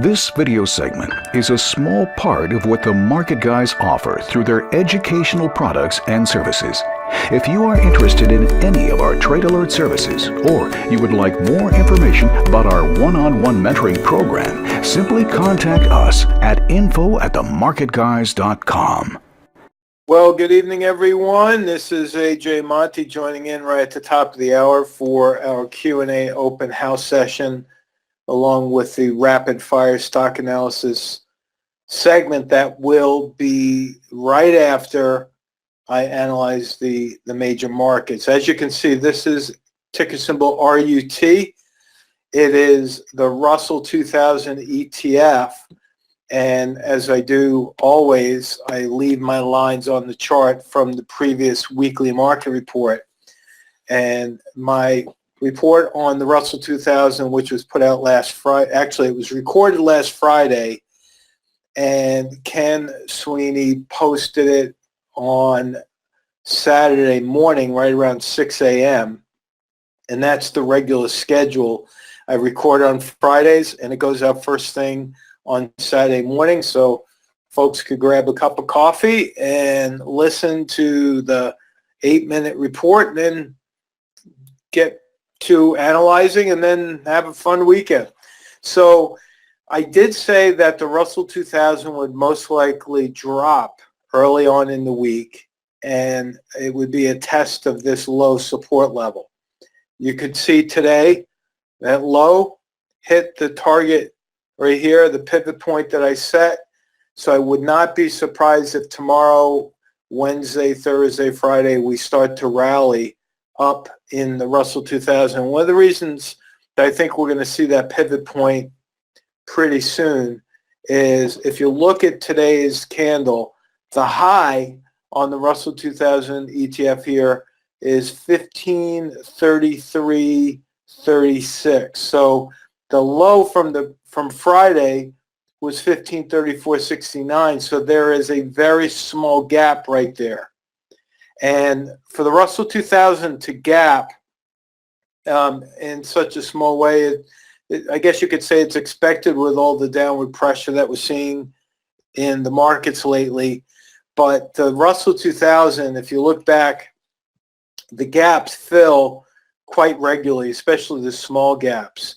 This video segment is a small part of what the Market Guys offer through their educational products and services. If you are interested in any of our Trade Alert services, or you would like more information about our one-on-one mentoring program, simply contact us at info@themarketguys.com. Well, good evening, everyone. This is AJ Monty joining in right at the top of the hour for our Q&A open house session, along with the rapid fire stock analysis segment that will be right after I analyze the major markets. As you can see, this is ticker symbol RUT. It is the Russell 2000 ETF. And as I do always, I leave my lines on the chart from the previous weekly market report. And my report on the Russell 2000, which was put out last Friday, actually it was recorded last Friday, and Ken Sweeney posted it on Saturday morning right around 6 a.m. And that's the regular schedule. I record on Fridays, and it goes out first thing on Saturday morning, so folks could grab a cup of coffee and listen to the 8-minute report and then get to analyzing and then have a fun weekend. So I did say that the Russell 2000 would most likely drop early on in the week, and it would be a test of this low support level. You could see today that low hit the target right here, the pivot point that I set. So I would not be surprised if tomorrow, Wednesday, Thursday, Friday, we start to rally up in the Russell 2000. One of the reasons that I think we're going to see that pivot point pretty soon is if you look at today's candle, the high on the Russell 2000 ETF here is 1533.36. So the low from Friday was 1534.69. So there is a very small gap right there. And for the Russell 2000 to gap in such a small way, I guess you could say it's expected with all the downward pressure that we're seeing in the markets lately. But the Russell 2000, if you look back, the gaps fill quite regularly, especially the small gaps.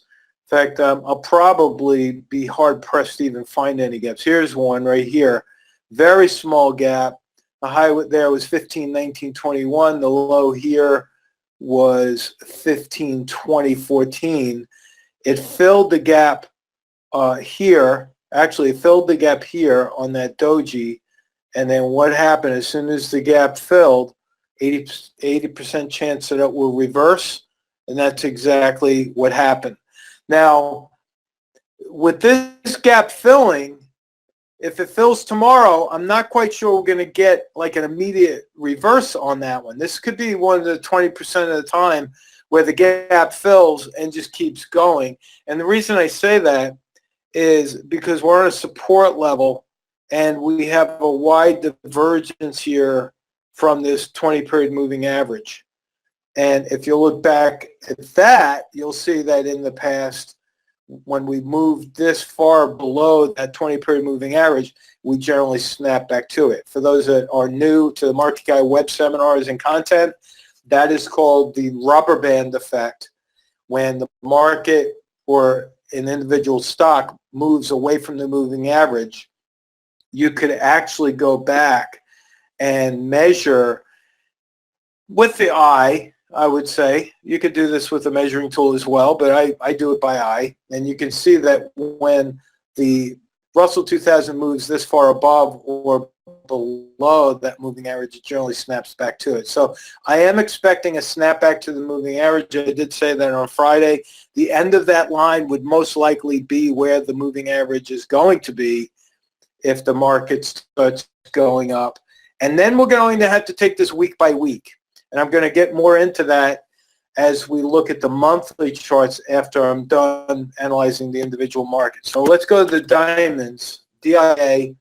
In fact, I'll probably be hard-pressed to even find any gaps. Here's one right here. Very small gap. The high there was 1519.21. The low here was 1520.14. It filled the gap here. Actually, it filled the gap here on that doji. And then what happened as soon as the gap filled, 80% chance that it will reverse, and that's exactly what happened. Now, with this gap filling, if it fills tomorrow, I'm not quite sure we're going to get like an immediate reverse on that one. This could be one of the 20% of the time where the gap fills and just keeps going. And the reason I say that is because we're on a support level and we have a wide divergence here from this 20-period moving average. And if you look back at that, you'll see that in the past, when we moved this far below that 20-period moving average, we generally snap back to it. For those that are new to the Market Guy web seminars and content, that is called the rubber band effect. When the market or an individual stock moves away from the moving average, you could actually go back and measure with the eye. I would say you could do this with a measuring tool as well, but I do it by eye. And you can see that when the Russell 2000 moves this far above or below that moving average, it generally snaps back to it. So I am expecting a snapback to the moving average. I did say that on Friday. The end of that line would most likely be where the moving average is going to be if the market starts going up. And then we're going to have to take this week by week. And I'm going to get more into that as we look at the monthly charts after I'm done analyzing the individual markets. So let's go to the diamonds. DIA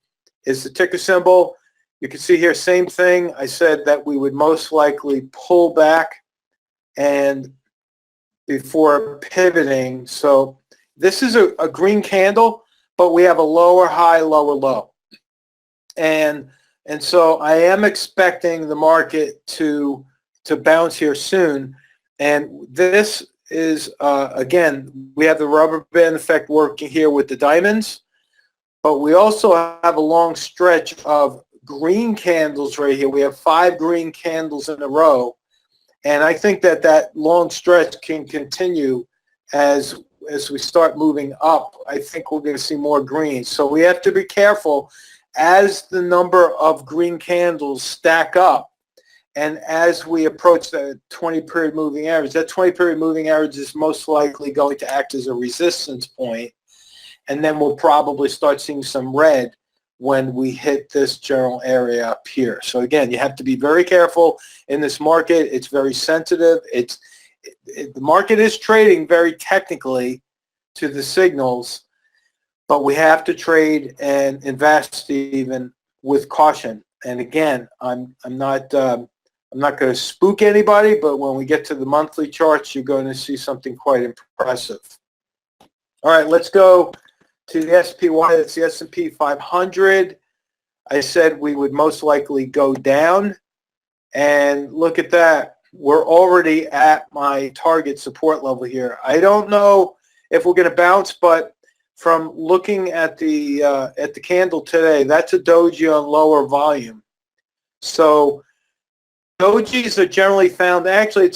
is the ticker symbol. You can see here, same thing. I said that we would most likely pull back and before pivoting. So this is a green candle, but we have a lower high, lower low. And so I am expecting the market to bounce here soon. And this is, again, we have the rubber band effect working here with the diamonds, but we also have a long stretch of green candles right here. We have 5 green candles in a row. And I think that that long stretch can continue as we start moving up. I think we're going to see more green. So we have to be careful as the number of green candles stack up. And as we approach the 20-period moving average, that 20-period moving average is most likely going to act as a resistance point. And then we'll probably start seeing some red when we hit this general area up here. So again, you have to be very careful in this market. It's very sensitive. The market is trading very technically to the signals, but we have to trade and invest even with caution. And again, I'm not going to spook anybody, but when we get to the monthly charts, you're going to see something quite impressive. All right, let's go to the SPY. That's the S&P 500. I said we would most likely go down. And look at that. We're already at my target support level here. I don't know if we're going to bounce, but from looking at the candle today, that's a doji on lower volume. So dojis are generally found, actually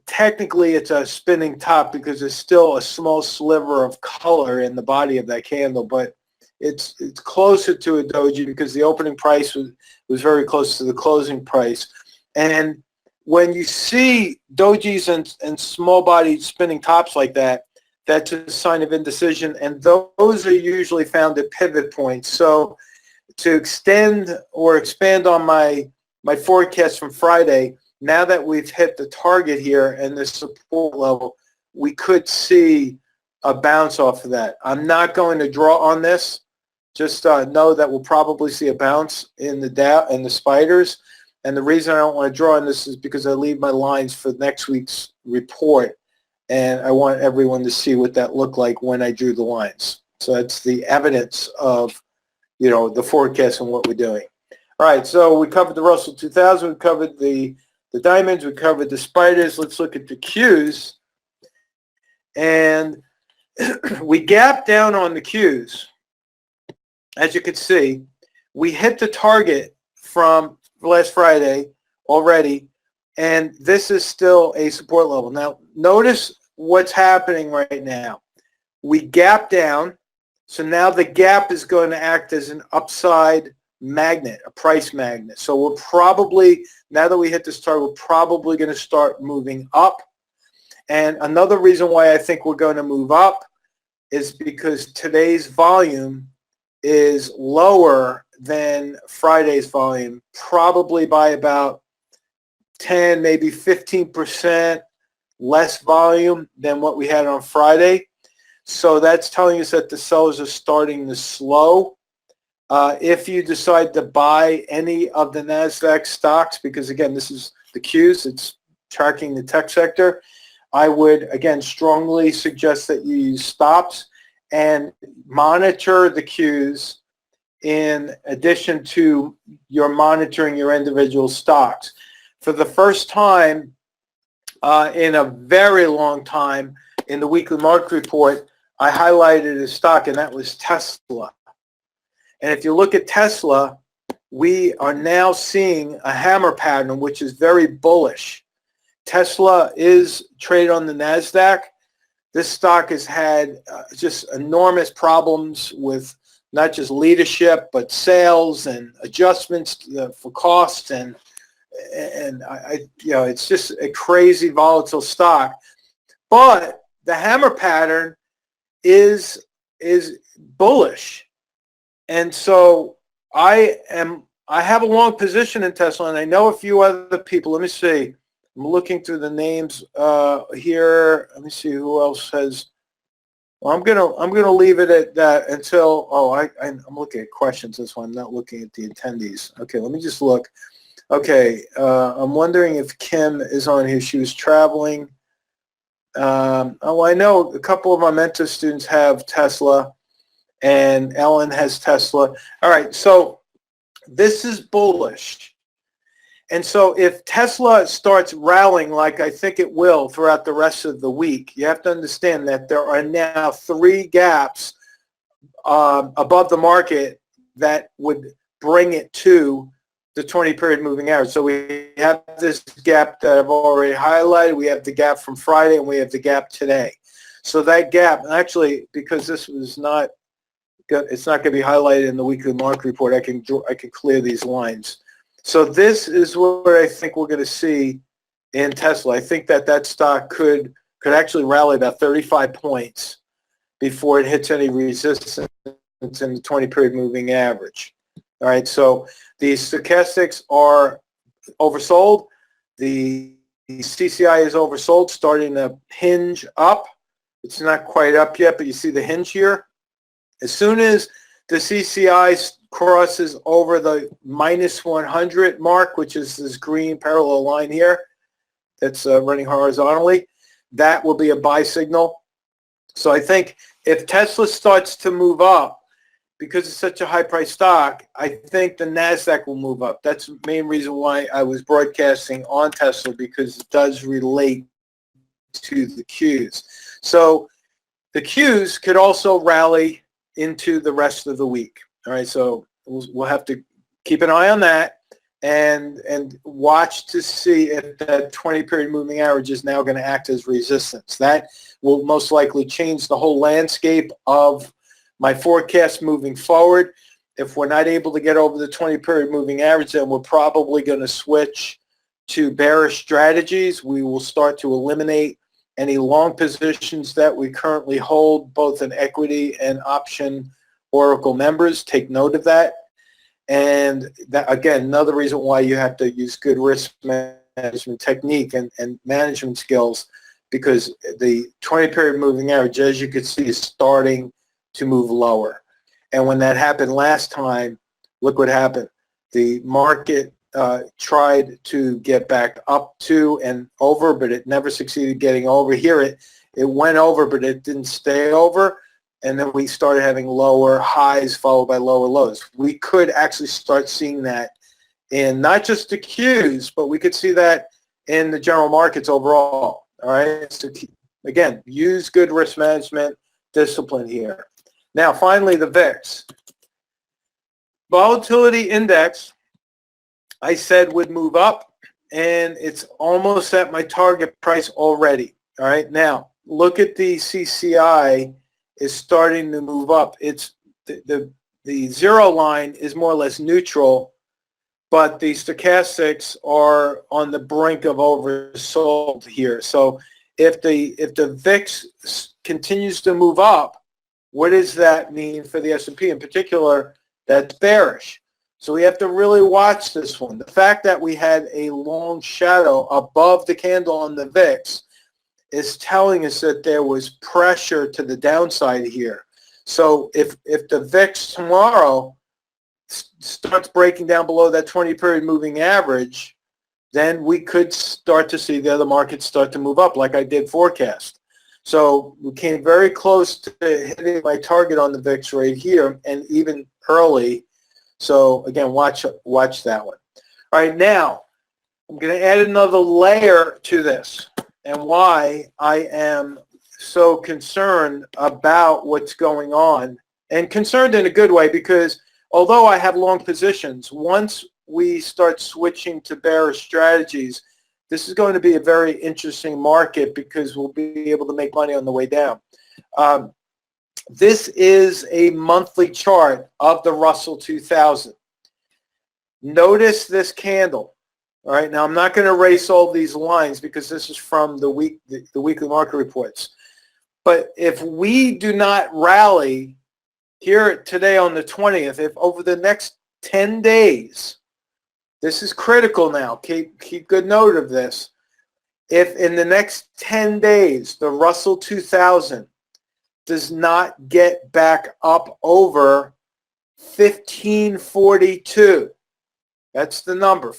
technically it's a spinning top because there's still a small sliver of color in the body of that candle, but it's closer to a doji because the opening price was very close to the closing price. And when you see dojis and small-bodied spinning tops like that, that's a sign of indecision, and those are usually found at pivot points. So to extend or expand on my forecast from Friday, now that we've hit the target here and the support level, we could see a bounce off of that. I'm not going to draw on this. Just know that we'll probably see a bounce in the Dow and the spiders. And the reason I don't want to draw on this is because I leave my lines for next week's report, and I want everyone to see what that looked like when I drew the lines. So that's the evidence of, the forecast and what we're doing. All right, so we covered the Russell 2000, we covered the diamonds, we covered the spiders. Let's look at the Qs. And we gapped down on the Qs. As you can see, we hit the target from last Friday already, and this is still a support level. Now, notice what's happening right now. We gap down, so now the gap is going to act as an upside magnet, a price magnet. So we're probably, now that we hit this target, we're probably going to start moving up. And another reason why I think we're going to move up is because today's volume is lower than Friday's volume, probably by about 10, maybe 15% less volume than what we had on Friday. So that's telling us that the sellers are starting to slow. If you decide to buy any of the NASDAQ stocks, because again, this is the Qs, it's tracking the tech sector, I would, again, strongly suggest that you use stops and monitor the Qs in addition to your monitoring your individual stocks. For the first time in a very long time in the weekly market report, I highlighted a stock, and that was Tesla. And if you look at Tesla, we are now seeing a hammer pattern, which is very bullish. Tesla is traded on the NASDAQ. This stock has had just enormous problems with not just leadership, but sales and adjustments for costs, and it's just a crazy volatile stock. But the hammer pattern is bullish, and so I have a long position in Tesla, and I know a few other people. Let me see. I'm looking through the names here. Let me see who else has. Well, I'm gonna leave it at that until. I'm looking at questions. That's why I'm not looking at the attendees. Okay, let me just look. Okay, I'm wondering if Kim is on here. She was traveling. I know a couple of my mentor students have Tesla, and Ellen has Tesla. All right, so this is bullish. And so if Tesla starts rallying like I think it will throughout the rest of the week, you have to understand that there are now 3 gaps above the market that would bring it to the 20-period moving average. So we have this gap that I've already highlighted. We have the gap from Friday, and we have the gap today. So that gap, actually, because this was not, it's not going to be highlighted in the weekly market report, I can clear these lines. So this is where I think we're going to see in Tesla. I think that stock could actually rally about 35 points before it hits any resistance in the 20-period moving average. All right, so the stochastics are oversold. The CCI is oversold, starting to hinge up. It's not quite up yet, but you see the hinge here. As soon as the CCI crosses over the minus 100 mark, which is this green parallel line here that's running horizontally, that will be a buy signal. So I think if Tesla starts to move up, because it's such a high-priced stock, I think the NASDAQ will move up. That's the main reason why I was broadcasting on Tesla, because it does relate to the Qs. So the Qs could also rally into the rest of the week. All right, so we'll have to keep an eye on that and watch to see if that 20-period moving average is now going to act as resistance. That will most likely change the whole landscape of my forecast moving forward. If we're not able to get over the 20-period moving average, then we're probably going to switch to bearish strategies. We will start to eliminate any long positions that we currently hold, both in equity and option Oracle members. Take note of that. And that, again, another reason why you have to use good risk management technique and management skills, because the 20-period moving average, as you can see, is starting to move lower. And when that happened last time, look what happened. The market tried to get back up to and over, but it never succeeded getting over. Here it went over, but it didn't stay over. And then we started having lower highs followed by lower lows. We could actually start seeing that in not just the Qs, but we could see that in the general markets overall. All right. So again, use good risk management discipline here. Now, finally, the VIX. Volatility index, I said, would move up, and it's almost at my target price already. All right. Now, look at the CCI is starting to move up. It's the zero line is more or less neutral, but the stochastics are on the brink of oversold here. So if the VIX continues to move up, what does that mean for the S&P in particular? That's bearish. So we have to really watch this one. The fact that we had a long shadow above the candle on the VIX is telling us that there was pressure to the downside here. So if the VIX tomorrow starts breaking down below that 20-period moving average, then we could start to see the other markets start to move up like I did forecast. So we came very close to hitting my target on the VIX right here, and even early. So again, watch that one. All right, now I'm going to add another layer to this, and why I am so concerned about what's going on, and concerned in a good way, because although I have long positions, once we start switching to bearish strategies, this is going to be a very interesting market because we'll be able to make money on the way down. This is a monthly chart of the Russell 2000. Notice this candle. All right, now I'm not going to erase all these lines because this is from the weekly market reports. But if we do not rally here today on the 20th, if over the next 10 days, this is critical now. Keep good note of this. If in the next 10 days, the Russell 2000 does not get back up over 1542, that's the number.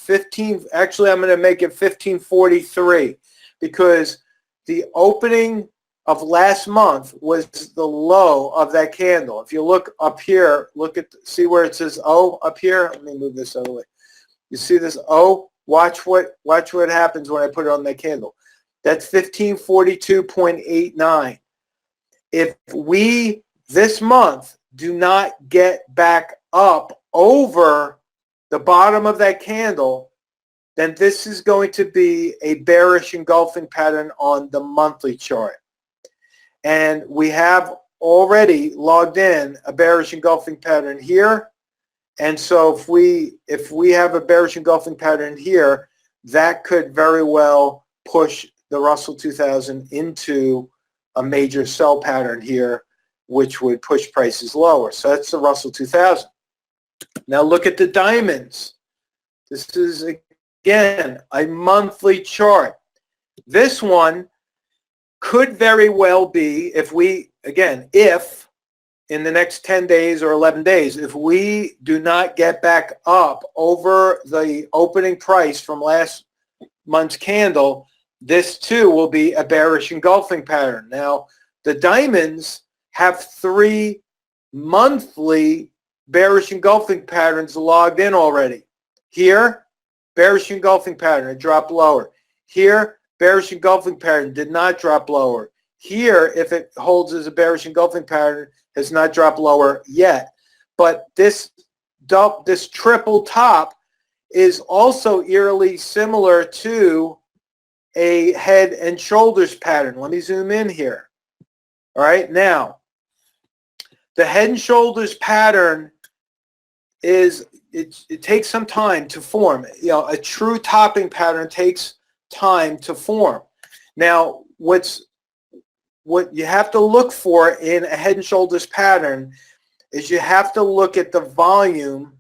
Actually, I'm going to make it 1543, because the opening of last month was the low of that candle. If you look up here, see where it says O up here? Let me move this other way. You see this O? Watch what happens when I put it on that candle. That's 1542.89. If we, this month, do not get back up over the bottom of that candle, then this is going to be a bearish engulfing pattern on the monthly chart. And we have already logged in a bearish engulfing pattern here. And so if we have a bearish engulfing pattern here, that could very well push the Russell 2000 into a major sell pattern here, which would push prices lower. So that's the Russell 2000. Now look at the diamonds. This is, again, a monthly chart. This one could very well be, if in the next 10 days or 11 days, if we do not get back up over the opening price from last month's candle, this too will be a bearish engulfing pattern. Now, the diamonds have 3 monthly bearish engulfing patterns logged in already. Here, bearish engulfing pattern, it dropped lower. Here, bearish engulfing pattern did not drop lower. Here, if it holds as a bearish engulfing pattern, has not dropped lower yet. But this triple top is also eerily similar to a head and shoulders pattern. Let me zoom in here. All right, now, the head and shoulders pattern is, it takes some time to form. You know, a true topping pattern takes time to form. Now, what you have to look for in a head and shoulders pattern is you have to look at the volume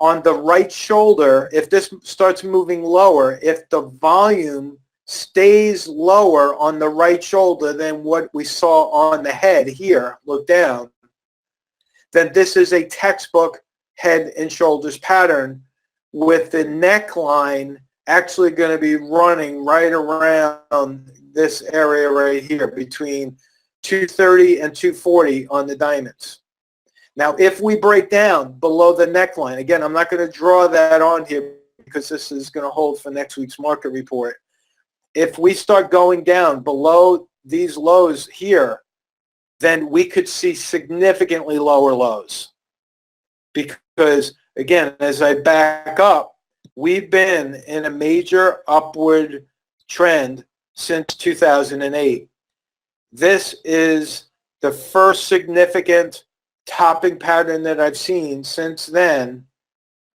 on the right shoulder. If this starts moving lower, if the volume stays lower on the right shoulder than what we saw on the head here, look down, then this is a textbook head and shoulders pattern with the neckline actually going to be running right around this area right here between 230 and 240 on the diamonds. Now, if we break down below the neckline, again, I'm not going to draw that on here because this is going to hold for next week's market report. If we start going down below these lows here, then we could see significantly lower lows. Because, again, as I back up, we've been in a major upward trend since 2008. This is the first significant topping pattern that I've seen since then,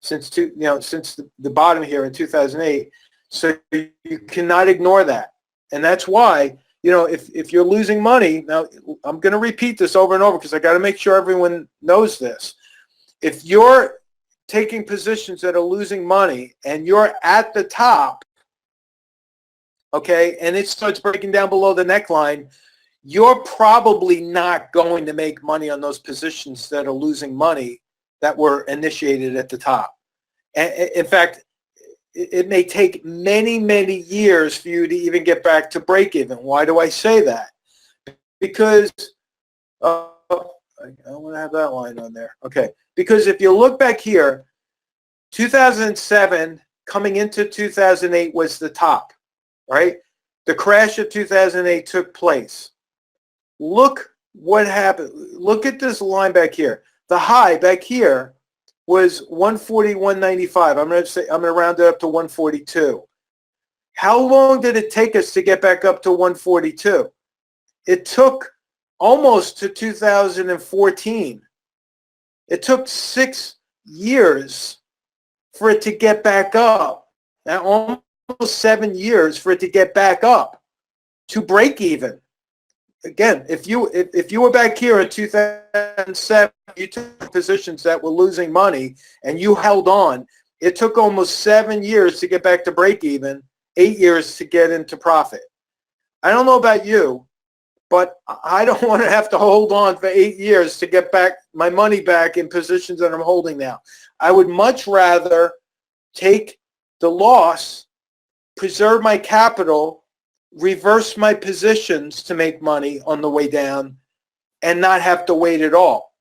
since the bottom here in 2008. So you cannot ignore that. And that's why, if you're losing money, now I'm going to repeat this over and over because I got to make sure everyone knows this. If you're taking positions that are losing money and you're at the top, okay, and it starts breaking down below the neckline, you're probably not going to make money on those positions that are losing money that were initiated at the top. And in fact, it may take many, many years for you to even get back to break even. Why do I say that? Because, I want to have that line on there. Okay, because if you look back here, 2007 coming into 2008 was the top, right? The crash of 2008 took place. Look what happened. Look at this line back here. The high back here was 140.195. I'm going to round it up to 142. How long did it take us to get back up to 142? It took almost to 2014. It took 6 years for it to get back up. Now, almost 7 years for it to get back up to break even. Again, if you were back here in 2007, you took positions that were losing money and you held on. It took almost 7 years to get back to break even, 8 years to get into profit. I don't know about you, but I don't want to have to hold on for 8 years to get back my money back in positions that I'm holding now. I would much rather take the loss, preserve my capital, reverse my positions to make money on the way down and not have to wait at all.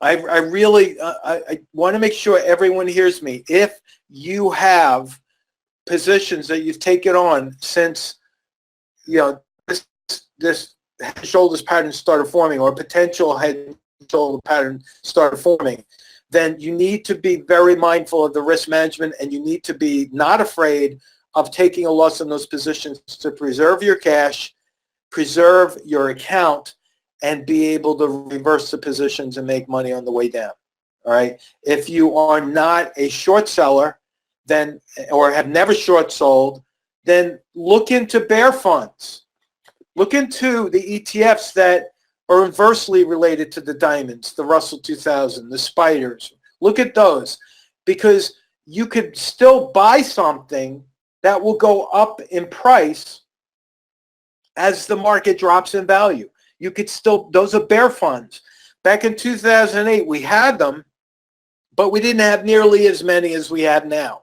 I really I want to make sure everyone hears me. If you have positions that you've taken on since, you know, this head and shoulders pattern started forming, or potential head and shoulder pattern started forming, then you need to be very mindful of the risk management, and you need to be not afraid of taking a loss in those positions to preserve your cash, preserve your account, and be able to reverse the positions and make money on the way down. All right. If you are not a short seller, then, or have never short sold, then look into bear funds. Look into the ETFs that are inversely related to the diamonds, the Russell 2000, the spiders. Look at those, because you could still buy something that will go up in price as the market drops in value. You could still, those are bear funds. Back in 2008, we had them, but we didn't have nearly as many as we have now.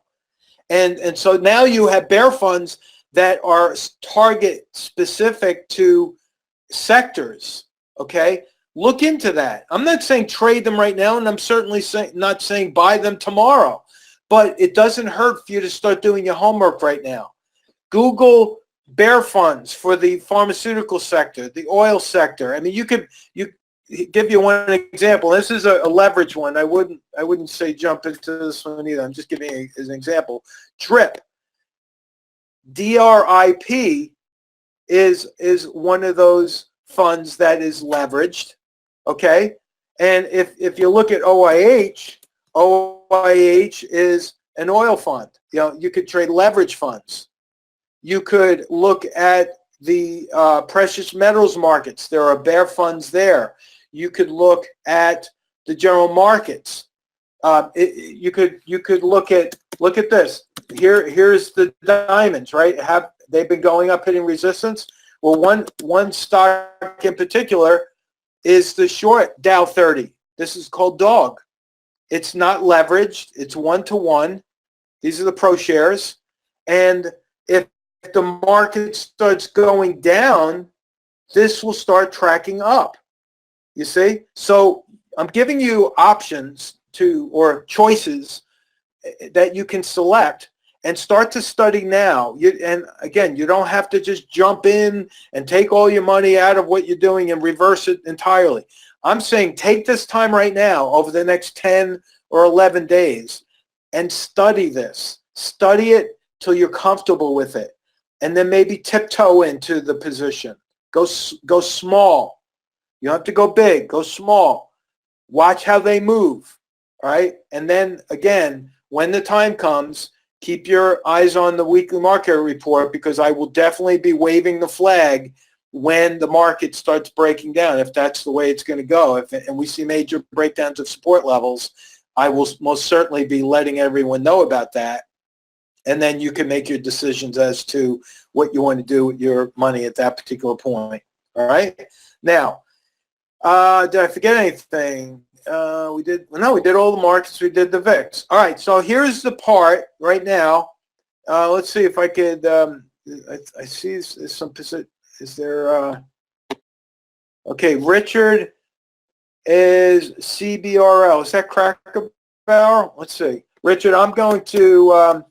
And so now you have bear funds that are target specific to sectors, okay? Look into that. I'm not saying trade them right now, and I'm certainly not saying buy them tomorrow, but it doesn't hurt for you to start doing your homework right now. Google bear funds for the pharmaceutical sector, the oil sector. I mean, you give you one example. This is a leverage one. I wouldn't say jump into this one either. I'm just giving you as an example. DRIP, DRIP is one of those funds that is leveraged, okay? And if you look at OIH is an oil fund. You know, you could trade leverage funds. You could look at the precious metals markets. There are bear funds there. You could look at the general markets. You could look at this. Here's the diamonds, right? They've been going up, hitting resistance? Well, one stock in particular is the short Dow 30. This is called DOG. It's not leveraged. It's 1-to-1. These are the pro shares. And if the market starts going down, this will start tracking up. You see? So I'm giving you options or choices that you can select and start to study now. And again, you don't have to just jump in and take all your money out of what you're doing and reverse it entirely. I'm saying take this time right now over the next 10 or 11 days and study this. Study it till you're comfortable with it. And then maybe tiptoe into the position. Go small. You don't have to go big. Go small. Watch how they move. All right? And then, again, when the time comes, keep your eyes on the weekly market report, because I will definitely be waving the flag when the market starts breaking down, if that's the way it's going to go. And we see major breakdowns of support levels, I will most certainly be letting everyone know about that. And then you can make your decisions as to what you want to do with your money at that particular point. All right? Now, did I forget anything? We did all the markets. We did the VIX. All right, so here's the part right now. Let's see if I could, I see there's some, is there, okay, Richard is CBRL. Is that Cracker Barrel? Let's see. Richard, I'm going to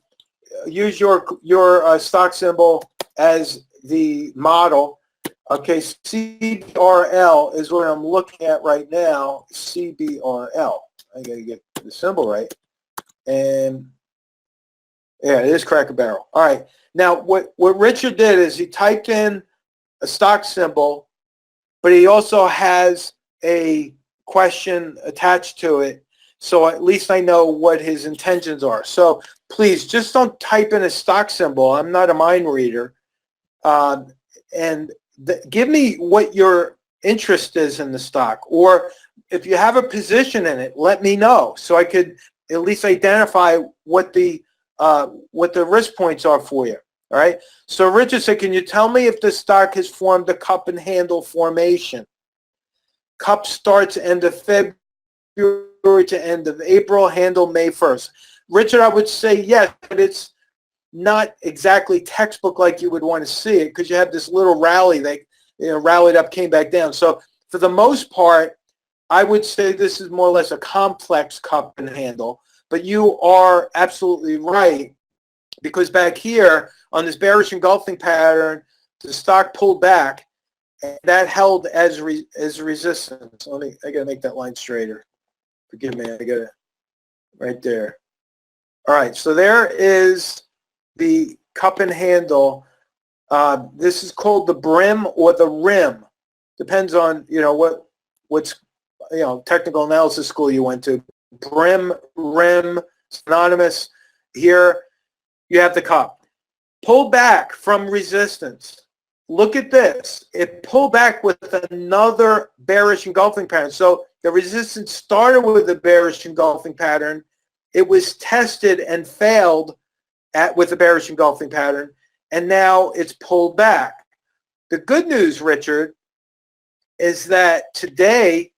use your stock symbol as the model. Okay, CBRL is what I'm looking at right now. CBRL. I got to get the symbol right. And yeah, it is Cracker Barrel. All right. Now, what Richard did is he typed in a stock symbol, but he also has a question attached to it. So at least I know what his intentions are. So please just don't type in a stock symbol. I'm not a mind reader. And give me what your interest is in the stock, or if you have a position in it, let me know so I could at least identify what the risk points are for you. All right. So Richard said, can you tell me if the stock has formed a cup and handle formation? Cup starts end of February to end of April, handle May 1st. Richard, I would say yes, but not exactly textbook like you would want to see it, because you have this little rally that, you know, rallied up, came back down. So for the most part, I would say this is more or less a complex cup and handle. But you are absolutely right, because back here on this bearish engulfing pattern, the stock pulled back, and that held as resistance. I gotta make that line straighter. Forgive me, I got it right there. All right, so there is the cup and handle. This is called the brim or the rim. Depends on, you know, what's, you know, technical analysis school you went to. Brim, rim, synonymous. Here you have the cup. Pull back from resistance. Look at this. It pulled back with another bearish engulfing pattern. So the resistance started with a bearish engulfing pattern. It was tested and failed with a bearish engulfing pattern, and now it's pulled back. The good news, Richard, is that today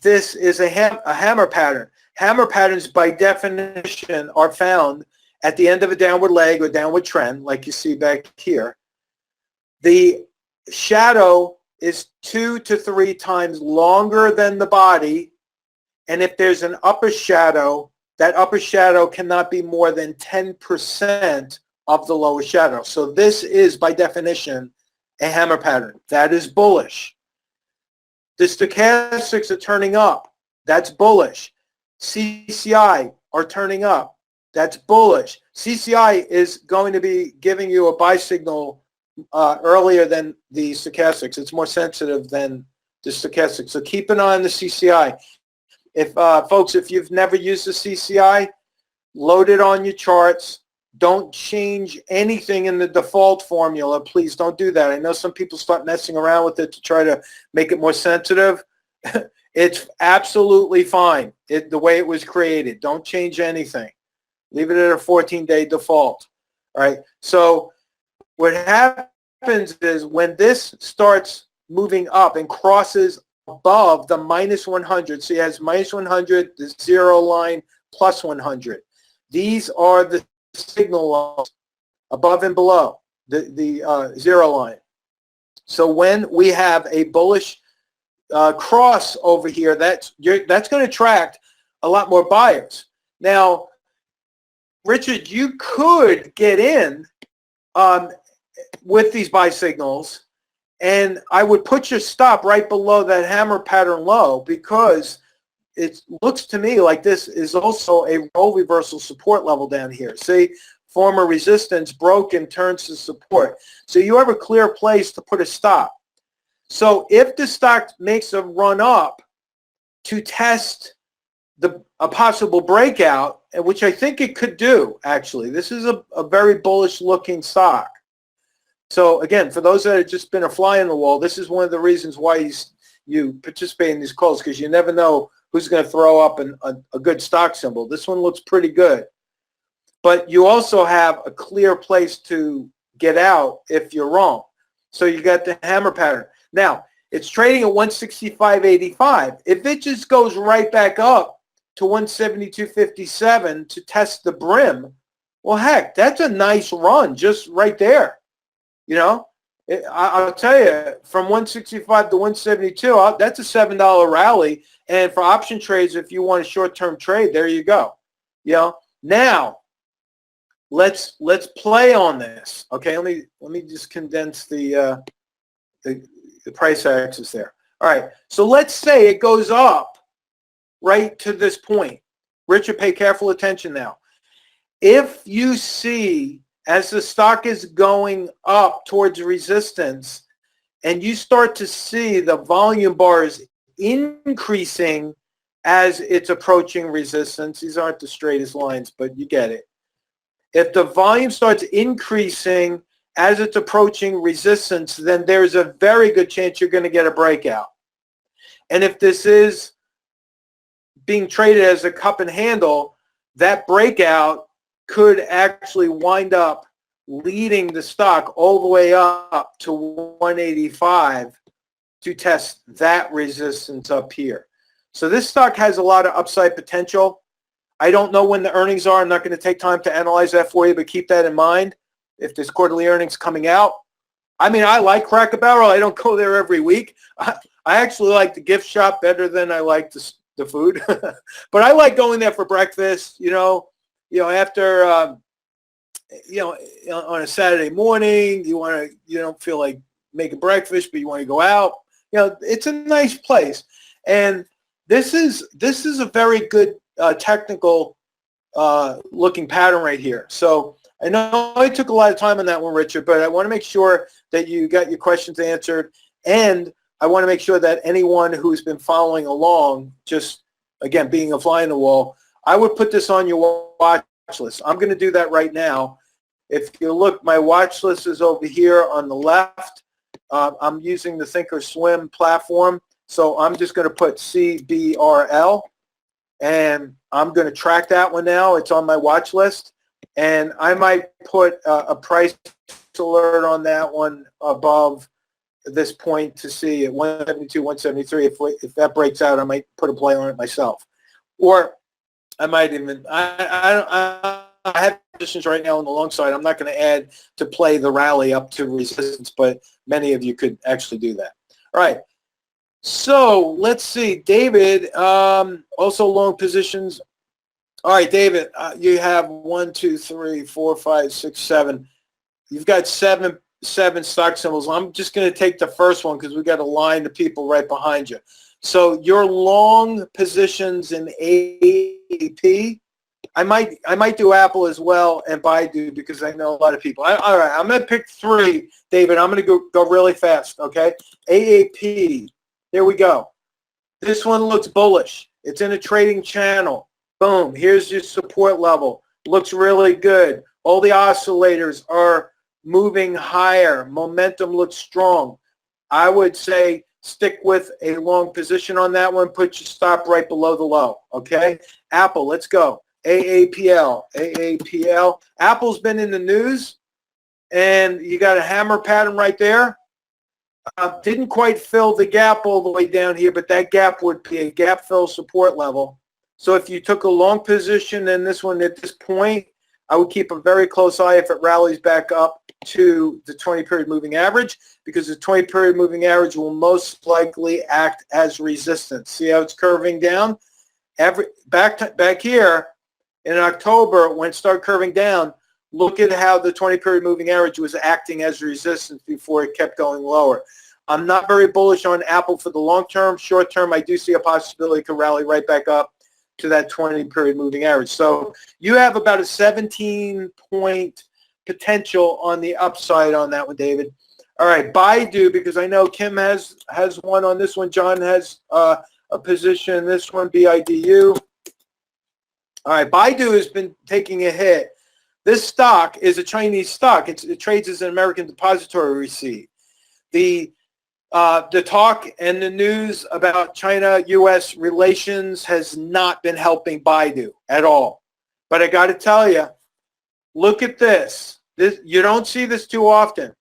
this is a hammer pattern. Hammer patterns, by definition, are found at the end of a downward leg or downward trend, like you see back here. The shadow is 2 to 3 times longer than the body, and if there's an upper shadow, that upper shadow cannot be more than 10% of the lower shadow. So this is, by definition, a hammer pattern. That is bullish. The stochastics are turning up. That's bullish. CCI are turning up. That's bullish. CCI is going to be giving you a buy signal earlier than the stochastics. It's more sensitive than the stochastics. So keep an eye on the CCI. If folks, if you've never used the CCI, load it on your charts. Don't change anything in the default formula. Please don't do that. I know some people start messing around with it to try to make it more sensitive. It's absolutely fine the way it was created. Don't change anything. Leave it at a 14-day default. All right. So what happens is when this starts moving up and crosses above the minus 100, so it has minus 100, the zero line, plus 100. These are the signal lines above and below the zero line. So when we have a bullish cross over here, that's going to attract a lot more buyers. Now, Richard, you could get in with these buy signals, and I would put your stop right below that hammer pattern low, because it looks to me like this is also a role reversal support level down here. See, former resistance broke and turns to support. So you have a clear place to put a stop. So if the stock makes a run up to test a possible breakout, which I think it could do, actually. This is a very bullish looking stock. So again, for those that have just been a fly on the wall, this is one of the reasons why you participate in these calls, because you never know who's going to throw up a good stock symbol. This one looks pretty good. But you also have a clear place to get out if you're wrong. So you got the hammer pattern. Now, it's trading at 165.85. If it just goes right back up to 172.57 to test the brim, well, heck, that's a nice run just right there. You know, I'll tell you, from 165 to 172, that's a $7 rally. And for option trades, if you want a short-term trade, there you go. You know, now let's play on this. Okay, let me just condense the price axis there. All right, so let's say it goes up right to this point. Richard, pay careful attention now. If you see, as the stock is going up towards resistance, and you start to see the volume bars increasing as it's approaching resistance, these aren't the straightest lines, but you get it. If the volume starts increasing as it's approaching resistance, then there's a very good chance you're going to get a breakout. And if this is being traded as a cup and handle, that breakout could actually wind up leading the stock all the way up to 185 to test that resistance up here. So this stock has a lot of upside potential. I don't know when the earnings are. I'm not going to take time to analyze that for you, but keep that in mind if there's quarterly earnings coming out. I mean, I like Cracker Barrel. I don't go there every week. I actually like the gift shop better than I like the food. But I like going there for breakfast, after, on a Saturday morning, you don't feel like making breakfast, but you want to go out. It's a nice place. And this is a very good technical looking pattern right here. So I know I took a lot of time on that one, Richard, but I want to make sure that you got your questions answered. And I want to make sure that anyone who's been following along, just, again, being a fly in the wall, I would put this on your watch list. I'm going to do that right now. If you look, my watch list is over here on the left. I'm using the Thinkorswim platform. So I'm just going to put CBRL, and I'm going to track that one now. It's on my watch list. And I might put a price alert on that one above this point to see at 172, 173. If that breaks out, I might put a play on it myself. Or I might even, I have positions right now on the long side. I'm not going to add to play the rally up to resistance, but many of you could actually do that. All right. So let's see. David, also long positions. All right, David, you have 1, 2, 3, 4, 5, 6, 7. You've got seven stock symbols. I'm just going to take the first one because we got a line of people right behind you. So your long positions in AAP. I might do Apple as well and Baidu because I know a lot of people. All right, I'm going to pick 3, David. I'm going to go really fast, okay? AAP. There we go. This one looks bullish. It's in a trading channel. Boom. Here's your support level. Looks really good. All the oscillators are moving higher. Momentum looks strong. I would say stick with a long position on that one. Put your stop right below the low, okay? Apple, let's go. AAPL. AAPL. Apple's been in the news, and you got a hammer pattern right there. Didn't quite fill the gap all the way down here, but that gap would be a gap fill support level. So if you took a long position in this one at this point, I would keep a very close eye if it rallies back up to the 20-period moving average, because the 20-period moving average will most likely act as resistance. See how it's curving down? Back here in October, when it started curving down, look at how the 20-period moving average was acting as resistance before it kept going lower. I'm not very bullish on Apple for the long term. Short term, I do see a possibility it could rally right back up to that 20-period moving average. So you have about a 17-point potential on the upside on that one, David. All right, Baidu, because I know Kim has one on this one. John has a position. This one, BIDU. All right, Baidu has been taking a hit. This stock is a Chinese stock. It trades as an American depository receipt. The talk and the news about China-U.S. relations has not been helping Baidu at all. But I got to tell you, look at this. You don't see this too often.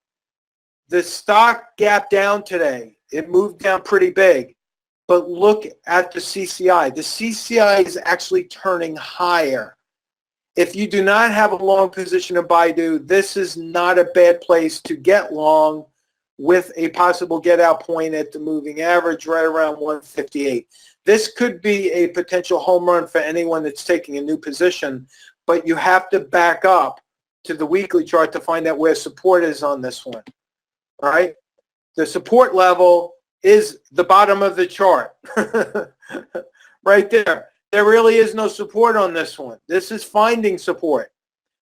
The stock gapped down today. It moved down pretty big. But look at the CCI. The CCI is actually turning higher. If you do not have a long position in Baidu, this is not a bad place to get long with a possible get-out point at the moving average right around 158. This could be a potential home run for anyone that's taking a new position, but you have to back up to the weekly chart to find out where support is on this one. All right? The support level is the bottom of the chart. Right there. There really is no support on this one. This is finding support.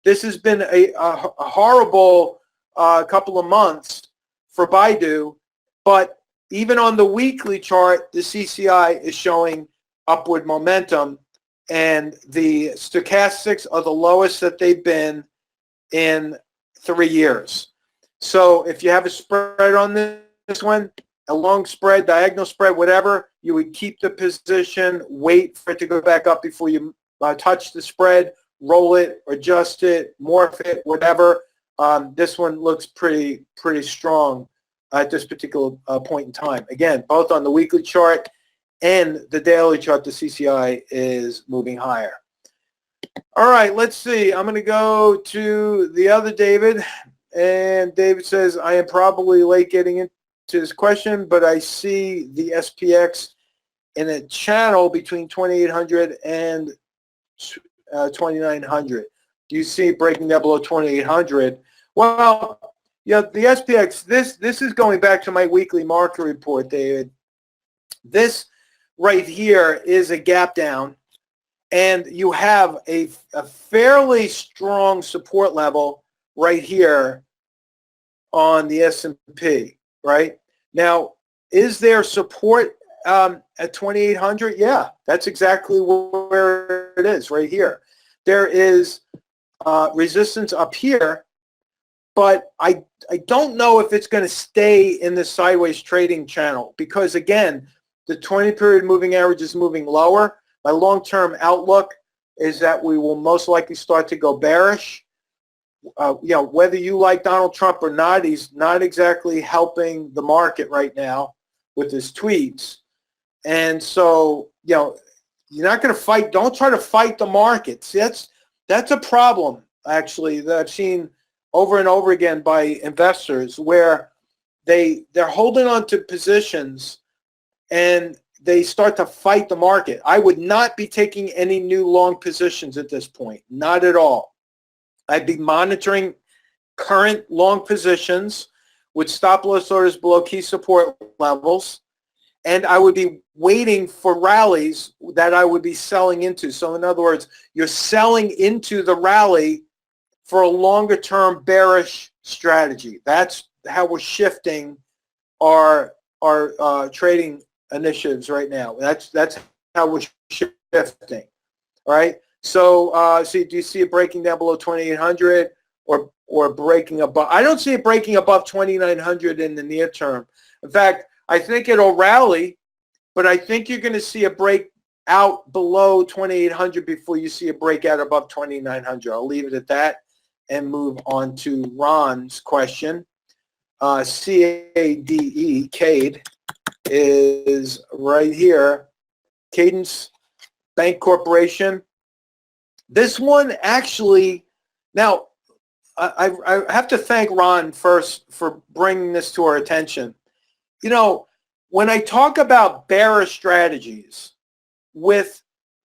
This has been a horrible couple of months for Baidu, but even on the weekly chart, the CCI is showing upward momentum, and the stochastics are the lowest that they've been in 3 years. So if you have a spread on this one, a long spread, diagonal spread, whatever, you would keep the position, wait for it to go back up before you touch the spread, roll it, adjust it, morph it, whatever. This one looks pretty strong at this particular point in time. Again, both on the weekly chart and the daily chart, the CCI is moving higher. All right, let's see. I'm going to go to the other David. And David says, I am probably late getting into this question, but I see the SPX in a channel between 2,800 and 2,900. Do you see it breaking down below 2,800? Well, yeah, the SPX, this is going back to my weekly market report, David. This right here is a gap down, and you have a fairly strong support level right here on the S&P, right? Now, is there support at 2,800? Yeah, that's exactly where it is, right here. There is resistance up here, but I don't know if it's going to stay in the sideways trading channel because, again, the 20-period moving average is moving lower. My long-term outlook is that we will most likely start to go bearish. Whether you like Donald Trump or not, he's not exactly helping the market right now with his tweets. And so, you're not going to fight. Don't try to fight the market. See, that's a problem, actually, that I've seen over and over again by investors where they're holding on to positions and they start to fight the market. I would not be taking any new long positions at this point, not at all. I'd be monitoring current long positions with stop loss orders below key support levels, and I would be waiting for rallies that I would be selling into. So in other words, you're selling into the rally for a longer term bearish strategy. That's how we're shifting our trading initiatives right now. That's how we're shifting, right? So, do you see it breaking down below 2,800 or breaking above? I don't see it breaking above 2,900 in the near term. In fact, I think it'll rally, but I think you're going to see a break out below 2,800 before you see a breakout above 2,900. I'll leave it at that and move on to Ron's question. CADE, CADE, is right here. Cadence Bank Corporation. This one actually, now I have to thank Ron first for bringing this to our attention. When I talk about bearish strategies with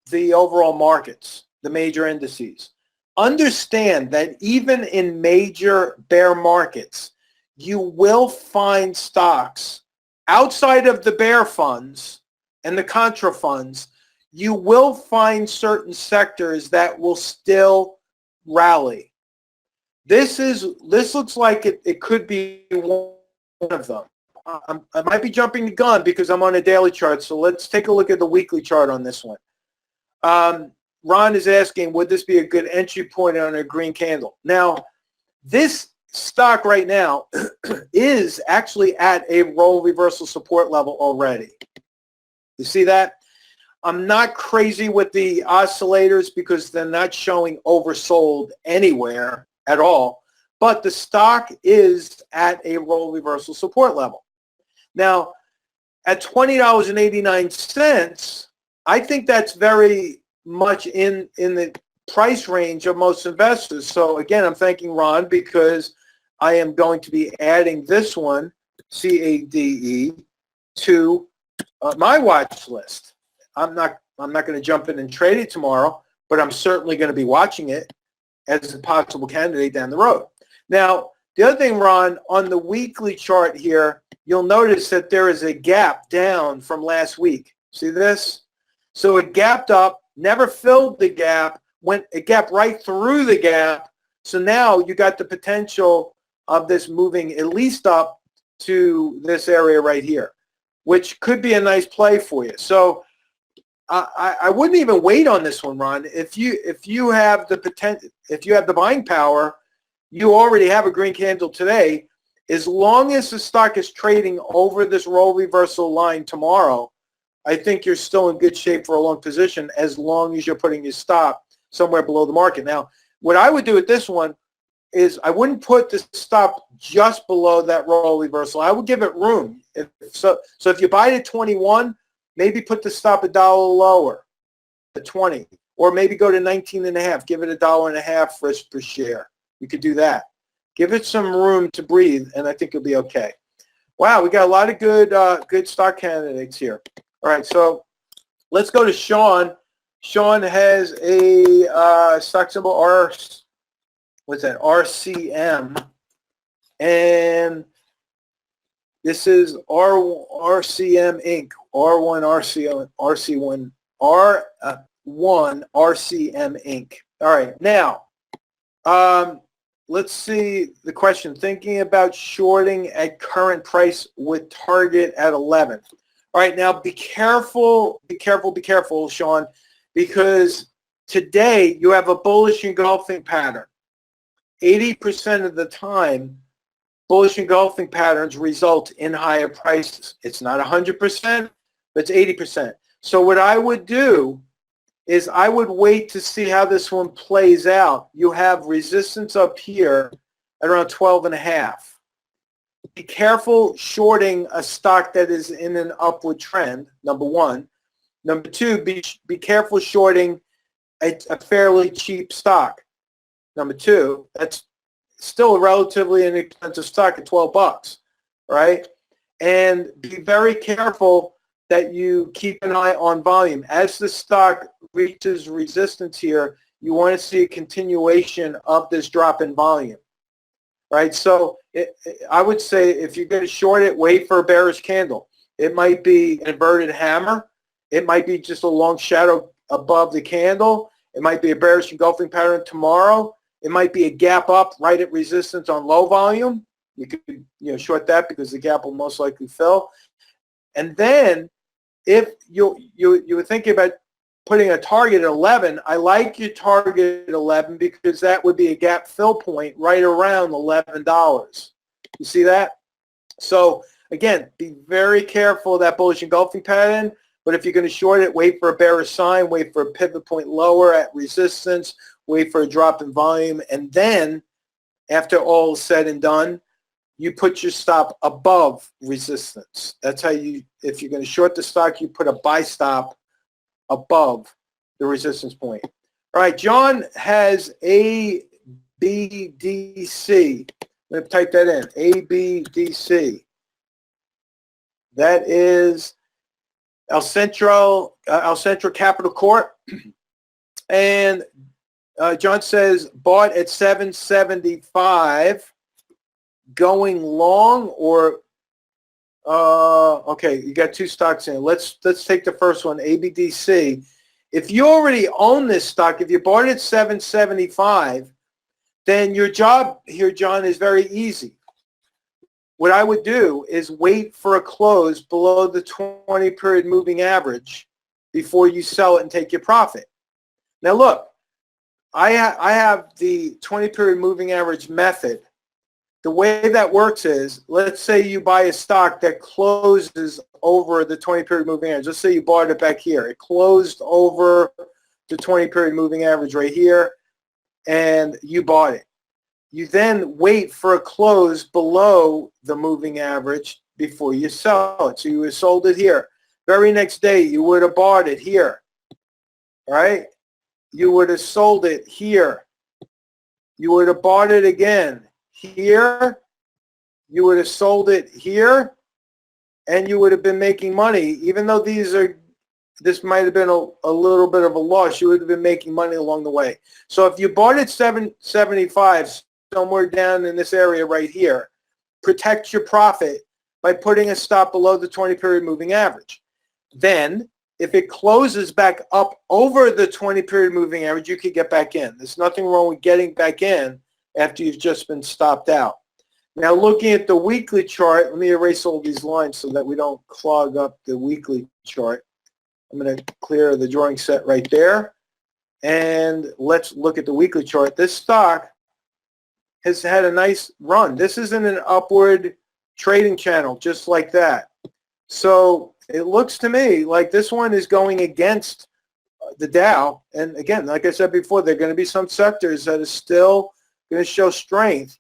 the overall markets, the major indices, understand that even in major bear markets, you will find stocks outside of the bear funds and the contra funds. You will find certain sectors that will still rally. This looks like it could be one of them. I might be jumping the gun because I'm on a daily chart, so let's take a look at the weekly chart on this one. Ron is asking, would this be a good entry point on a green candle? Now, this stock right now is actually at a role reversal support level already. You see that? I'm not crazy with the oscillators because they're not showing oversold anywhere at all, but the stock is at a role reversal support level. Now, at $20.89, I think that's very much in the price range of most investors. So again, I'm thanking Ron because I am going to be adding this one, CADE, to my watch list. I'm not going to jump in and trade it tomorrow, but I'm certainly going to be watching it as a possible candidate down the road. Now, the other thing, Ron, on the weekly chart here, you'll notice that there is a gap down from last week. See this? So it gapped up, never filled the gap, it gapped right through the gap. So now you got the potential of this moving at least up to this area right here, which could be a nice play for you. So I wouldn't even wait on this one, Ron. If you have the potential, if you have the buying power, you already have a green candle today. As long as the stock is trading over this role reversal line tomorrow, I think you're still in good shape for a long position as long as you're putting your stop somewhere below the market. Now, what I would do with this one is I wouldn't put the stop just below that role reversal. I would give it room. So if you buy it at 21, maybe put the stop $1 lower at 20 or maybe go to 19.5. Give it $1.50 risk per share. You could do that. Give it some room to breathe, and I think it'll be okay. Wow, we got a lot of good stock candidates here. All right, so let's go to Sean. Sean has a stock symbol RCM, and this is RCM Inc. R1 RCM Inc. All right, now let's see the question. Thinking about shorting at current price with target at 11. All right, now be careful, Sean, because today you have a bullish engulfing pattern. 80% of the time, bullish engulfing patterns result in higher prices. It's not 100%, but it's 80%. So what I would do is I would wait to see how this one plays out. You have resistance up here at around 12.5. Be careful shorting a stock that is in an upward trend, number one. Number two, be careful shorting a fairly cheap stock. Number two, that's still a relatively inexpensive stock at $12, right? And be very careful that you keep an eye on volume. As the stock reaches resistance here, you want to see a continuation of this drop in volume, right? So I would say if you're going to short it, wait for a bearish candle. It might be an inverted hammer. It might be just a long shadow above the candle. It might be a bearish engulfing pattern tomorrow. It might be a gap up right at resistance on low volume. You could short that because the gap will most likely fill. And then if you were thinking about putting a target at 11, I like your target at 11 because that would be a gap fill point right around $11. You see that? So again, be very careful of that bullish engulfing pattern. But if you're going to short it, wait for a bearish sign, wait for a pivot point lower at resistance, wait for a drop in volume, and then after all is said and done, you put your stop above resistance. That's how if you're going to short the stock, you put a buy stop above the resistance point. All right, John has ABDC. I'm going to type that in, ABDC. That is El Centro Capital Corp. And John says bought at 775, going long or okay, you got two stocks in. Let's take the first one, ABDC. If you already own this stock, if you bought it at 775, then your job here, John, is very easy. What I would do is wait for a close below the 20-period moving average before you sell it and take your profit. Now look, I have the 20-period moving average method. The way that works is, let's say you buy a stock that closes over the 20-period moving average. Let's say you bought it back here. It closed over the 20-period moving average right here, and you bought it. You then wait for a close below the moving average before you sell it. So you would have sold it here. Very next day, you would have bought it here, right? You would have sold it here. You would have bought it again here. You would have sold it here, and you would have been making money. Even though this might have been a little bit of a loss, you would have been making money along the way. So if you bought at 775, somewhere down in this area right here, protect your profit by putting a stop below the 20-period moving average. Then, if it closes back up over the 20-period moving average, you could get back in. There's nothing wrong with getting back in after you've just been stopped out. Now, looking at the weekly chart, let me erase all these lines so that we don't clog up the weekly chart. I'm going to clear the drawing set right there. And let's look at the weekly chart. This stock has had a nice run. This is in an upward trading channel, just like that. So it looks to me like this one is going against the Dow. And again, like I said before, there are going to be some sectors that are still going to show strength.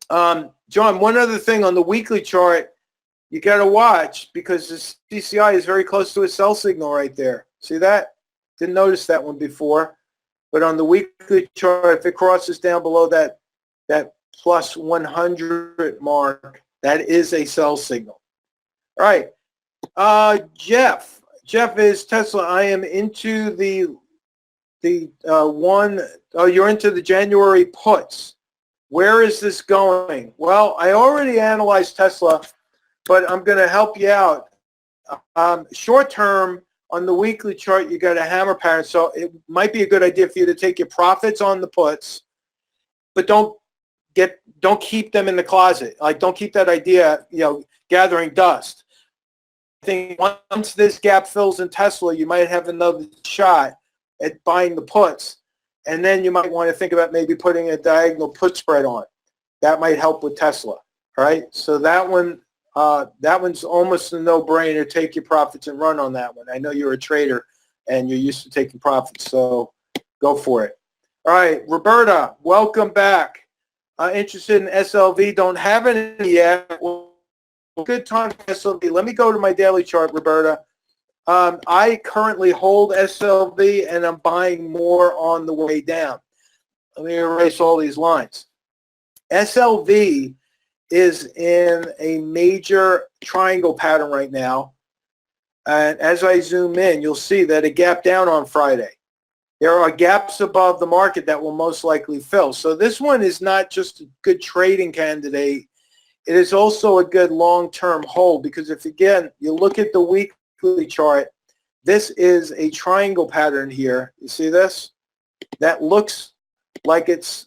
John, one other thing on the weekly chart, you got to watch because the CCI is very close to a sell signal right there. See that? Didn't notice that one before. But on the weekly chart, if it crosses down below that plus 100 mark, that is a sell signal. All right. Jeff. Jeff is Tesla. I am into you're into the January puts. Where is this going? Well, I already analyzed Tesla, but I'm going to help you out. Short term, on the weekly chart, you got a hammer pattern, so it might be a good idea for you to take your profits on the puts, but don't keep them in the closet. Like, don't keep that idea, gathering dust. I think once this gap fills in Tesla, you might have another shot at buying the puts, and then you might want to think about maybe putting a diagonal put spread on. That might help with Tesla. All right, so that one's almost a no-brainer. Take your profits and run on that one. I know you're a trader and you're used to taking profits, so go for it. All right, Roberta, welcome back. Interested in SLV? Don't have it yet. Well, good time for SLV. Let me go to my daily chart, Roberta. I currently hold SLV and I'm buying more on the way down. Let me erase all these lines. SLV is in a major triangle pattern right now. And as I zoom in, you'll see that it gapped down on Friday. There are gaps above the market that will most likely fill. So this one is not just a good trading candidate. It is also a good long-term hold, because if, again, you look at the weekly chart, this is a triangle pattern here. You see this? That looks like it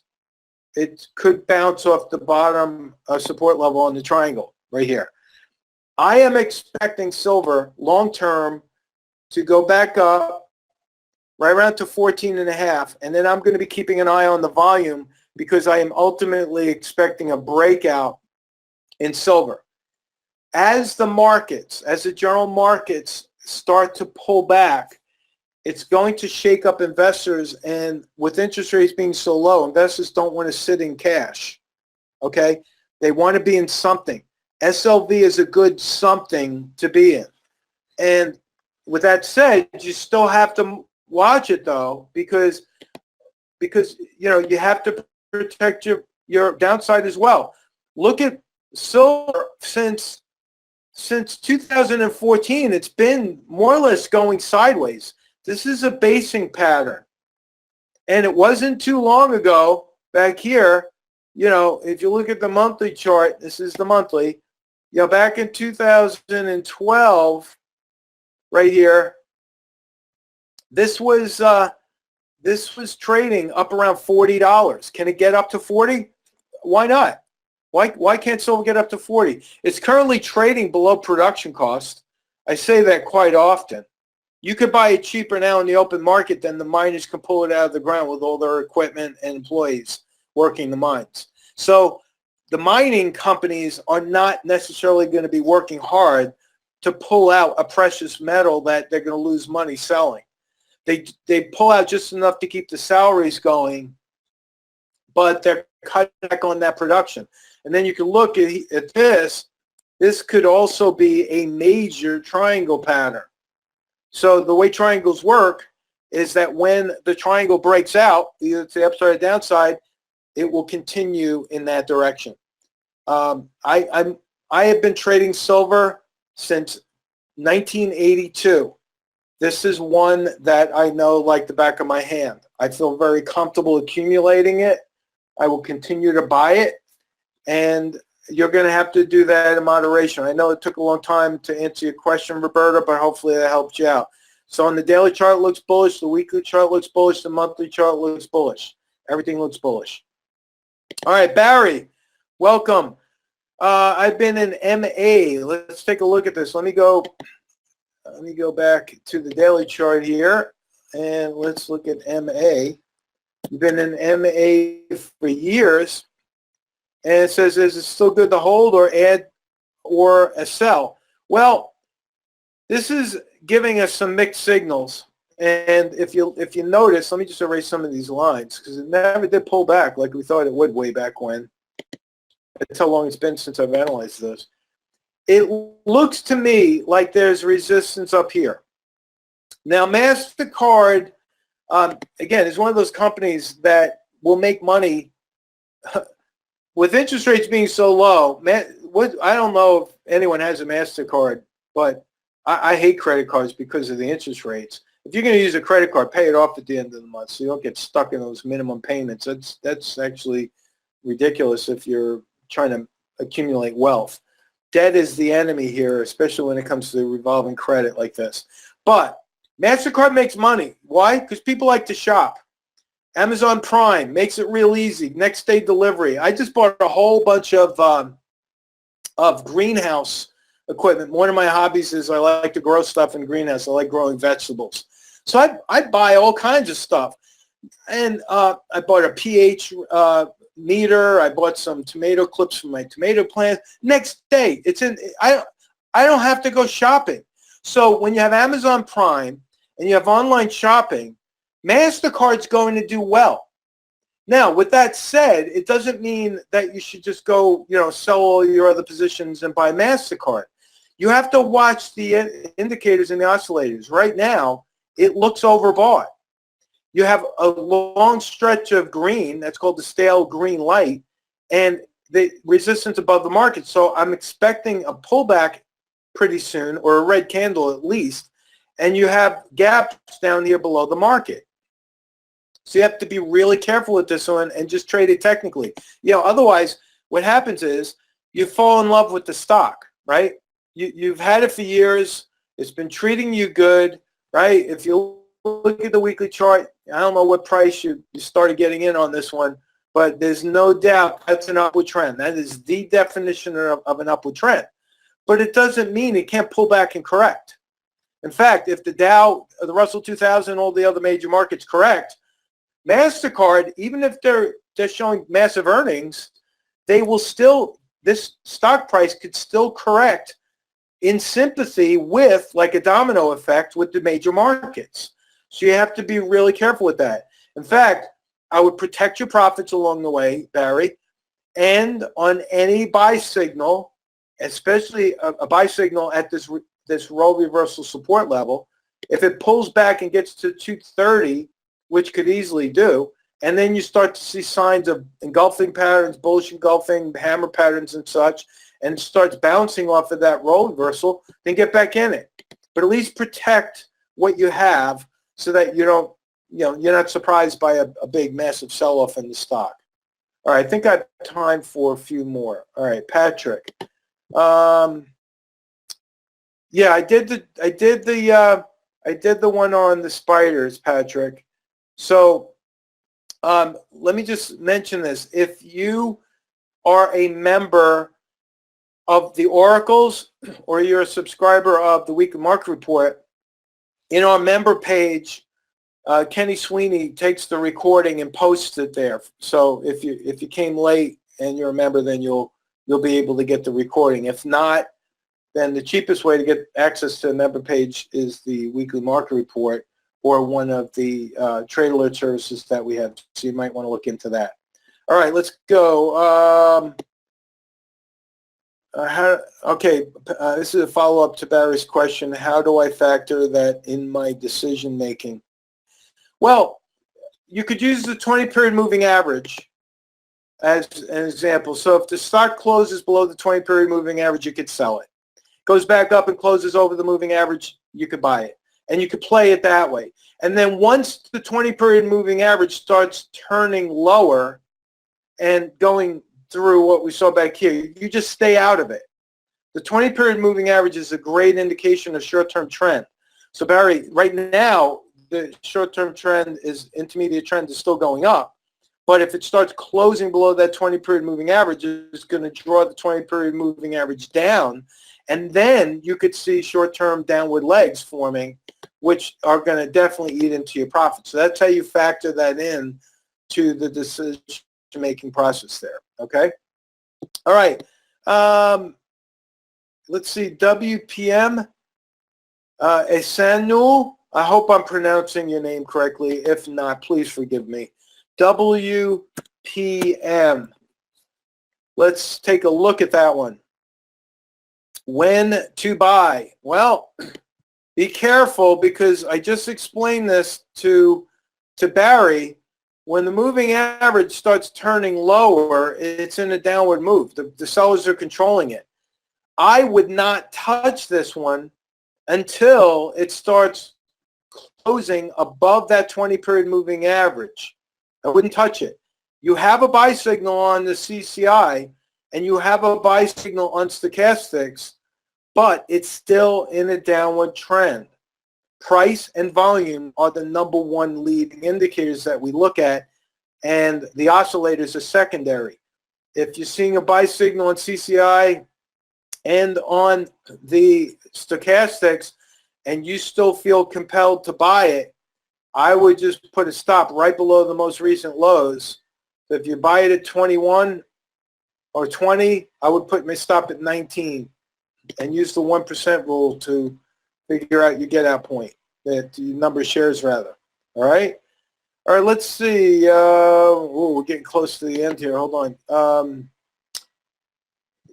could bounce off the bottom support level on the triangle right here. I am expecting silver long-term to go back up right around to 14.5, and then I'm going to be keeping an eye on the volume, because I am ultimately expecting a breakout in silver. As the general markets start to pull back, it's going to shake up investors, and with interest rates being so low, investors don't want to sit in cash, okay? They want to be in something. SLV is a good something to be in. And with that said, you still have to watch it, though, because you have to protect your downside as well. Look at silver. Since 2014, it's been more or less going sideways. This is a basing pattern. And it wasn't too long ago back here, if you look at the monthly chart, this is the monthly, back in 2012, right here, this was trading up around $40. Can it get up to 40? Why not? Why can't silver get up to 40? It's currently trading below production cost. I say that quite often. You could buy it cheaper now in the open market than the miners can pull it out of the ground with all their equipment and employees working the mines. So the mining companies are not necessarily going to be working hard to pull out a precious metal that they're going to lose money selling. They pull out just enough to keep the salaries going, but they're cutting back on that production. And then you can look at this. This could also be a major triangle pattern. So the way triangles work is that when the triangle breaks out, either to the upside or downside, it will continue in that direction. I have been trading silver since 1982. This is one that I know like the back of my hand. I feel very comfortable accumulating it. I will continue to buy it, and you're going to have to do that in moderation. I know it took a long time to answer your question, Roberta, but hopefully that helped you out. So on the daily chart, it looks bullish. The weekly chart looks bullish. The monthly chart looks bullish. Everything looks bullish. All right, Barry, welcome. I've been in MA. Let's take a look at this. Let me go back to the daily chart here, and let's look at MA. You've been in MA for years, and it says, is it still good to hold or add or a sell? Well, this is giving us some mixed signals. And if you notice, let me just erase some of these lines, because it never did pull back like we thought it would way back when. That's how long it's been since I've analyzed those. It looks to me like there's resistance up here. Now, MasterCard, again, is one of those companies that will make money with interest rates being so low. I don't know if anyone has a MasterCard, but I hate credit cards because of the interest rates. If you're going to use a credit card, pay it off at the end of the month so you don't get stuck in those minimum payments. That's actually ridiculous if you're trying to accumulate wealth. Debt is the enemy here, especially when it comes to revolving credit like this. But MasterCard makes money. Why? Because people like to shop. Amazon Prime makes it real easy. Next day delivery. I just bought a whole bunch of greenhouse equipment. One of my hobbies is I like to grow stuff in greenhouse. I like growing vegetables. So I buy all kinds of stuff. And I bought a pH meter. I bought some tomato clips for my tomato plant. Next day, I don't have to go shopping. So when you have Amazon Prime and you have online shopping, MasterCard's going to do well. Now, with that said, it doesn't mean that you should just go, sell all your other positions and buy MasterCard. You have to watch the indicators and the oscillators. Right now, it looks overbought. You have a long stretch of green, that's called the stale green light, and the resistance above the market. So I'm expecting a pullback pretty soon, or a red candle at least, and you have gaps down here below the market. So you have to be really careful with this one and just trade it technically. Otherwise, what happens is you fall in love with the stock, right? You've had it for years. It's been treating you good, right? If you look at the weekly chart, I don't know what price you started getting in on this one, but there's no doubt that's an upward trend. That is the definition of an upward trend. But it doesn't mean it can't pull back and correct. In fact, if the Dow, the Russell 2000, all the other major markets correct, MasterCard, even if they're showing massive earnings, this stock price could still correct in sympathy with, like a domino effect, with the major markets. So you have to be really careful with that. In fact, I would protect your profits along the way, Barry, and on any buy signal, especially a buy signal at this role reversal support level, if it pulls back and gets to 230, which could easily do, and then you start to see signs of engulfing patterns, bullish engulfing, hammer patterns and such, and starts bouncing off of that role reversal, then get back in it. But at least protect what you have so that you don't, you're not surprised by a big, massive sell-off in the stock. All right, I think I have time for a few more. All right, Patrick. Yeah, I did the one on the spiders, Patrick. So let me just mention this. If you are a member of the Oracles or you're a subscriber of the Weekly Market Report, in our member page, Kenny Sweeney takes the recording and posts it there. So if you came late and you're a member, then you'll be able to get the recording. If not, then the cheapest way to get access to the member page is the Weekly Market Report or one of the trade alert services that we have. So you might want to look into that. All right, let's go. This is a follow-up to Barry's question. How do I factor that in my decision making? Well, you could use the 20-period moving average as an example. So if the stock closes below the 20-period moving average, you could sell it. Goes back up and closes over the moving average, you could buy it. And you could play it that way. And then once the 20-period moving average starts turning lower and going through what we saw back here, you just stay out of it. The 20-period moving average is a great indication of short-term trend. So Barry, right now, the short-term trend intermediate trend is still going up. But if it starts closing below that 20-period moving average, it's going to draw the 20-period moving average down. And then you could see short-term downward legs forming, which are going to definitely eat into your profit. So that's how you factor that in to the decision-making process there, okay? All right. Let's see, WPM, Esanul, I hope I'm pronouncing your name correctly. If not, please forgive me. WPM. Let's take a look at that one. When to buy? Well, Be careful, because I just explained this to Barry. When the moving average starts turning lower, it's in a downward move. The sellers are controlling it. I would not touch this one until it starts closing above that 20-period moving average. I wouldn't touch it. You have a buy signal on the CCI, and you have a buy signal on stochastics, but it's still in a downward trend. Price and volume are the number one leading indicators that we look at, and the oscillators are secondary. If you're seeing a buy signal on CCI and on the stochastics, and you still feel compelled to buy it, I would just put a stop right below the most recent lows. So if you buy it at 21 or 20, I would put my stop at 19 and use the 1% rule to figure out your get out point, that the number of shares rather. All right? All right, let's see. We're getting close to the end here. Hold on.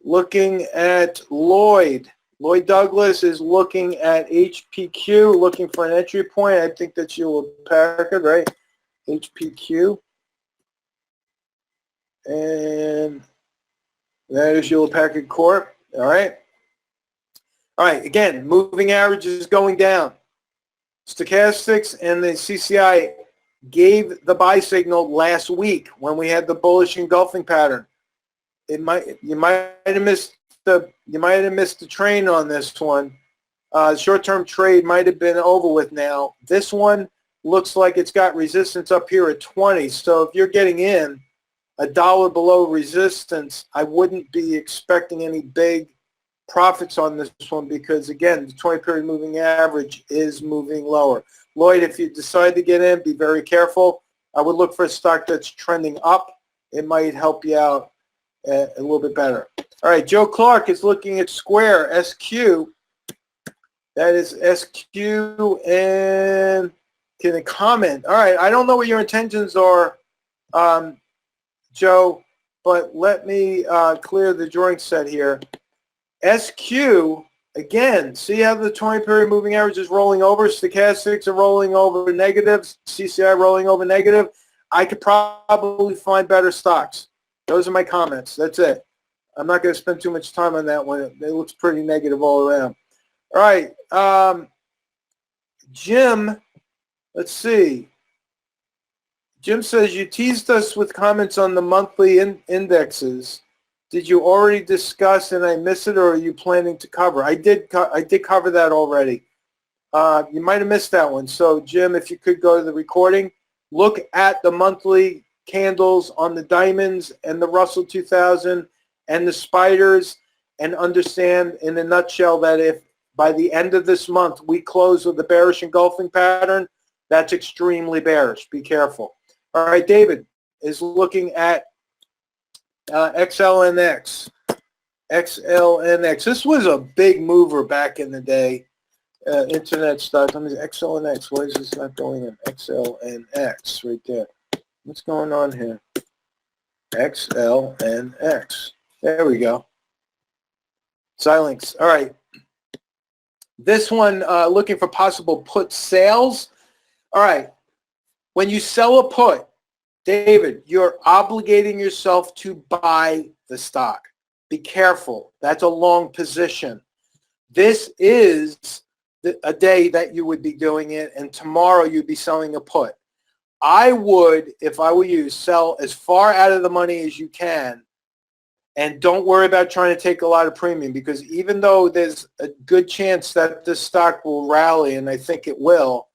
Looking at Lloyd. Lloyd Douglas is looking at HPQ, looking for an entry point. I think that's Hewlett Packard, right? HPQ. And that is Hewlett Packard Corp. All right. All right, again, moving average is going down. Stochastics and the CCI gave the buy signal last week when we had the bullish engulfing pattern. You might have missed the train on this one. Short-term trade might have been over with now. This one looks like it's got resistance up here at 20. So if you're getting in $1 below resistance, I wouldn't be expecting any big profits on this one, because again, the 20-period moving average is moving lower. Lloyd, if you decide to get in, be very careful. I would look for a stock that's trending up. It might help you out a little bit better. All right, Joe Clark is looking at Square, SQ. That is SQ, and can you comment? All right, I don't know what your intentions are, Joe, but let me clear the drawing set here. SQ, again, see how the 20-period moving average is rolling over? Stochastics are rolling over negatives, CCI rolling over negative. I could probably find better stocks. Those are my comments. That's it. I'm not going to spend too much time on that one. It looks pretty negative all around. All right. Jim, let's see. Jim says, you teased us with comments on the monthly indexes. Did you already discuss and I missed it, or are you planning to cover? I did cover that already. You might have missed that one. So, Jim, if you could go to the recording, look at the monthly candles on the diamonds and the Russell 2000 and the spiders, and understand in a nutshell that if by the end of this month we close with a bearish engulfing pattern, that's extremely bearish. Be careful. All right, David is looking at XLNX. XLNX. This was a big mover back in the day. Internet stuff. Let me see. XLNX. Why is this not going in? XLNX right there. What's going on here? XLNX. There we go. Xilinx. All right. This one, looking for possible put sales. All right. When you sell a put, David, you're obligating yourself to buy the stock. Be careful. That's a long position. This is a day that you would be doing it, and tomorrow you'd be selling a put. I would, if I were you, sell as far out of the money as you can, and don't worry about trying to take a lot of premium, because even though there's a good chance that this stock will rally, and I think it will,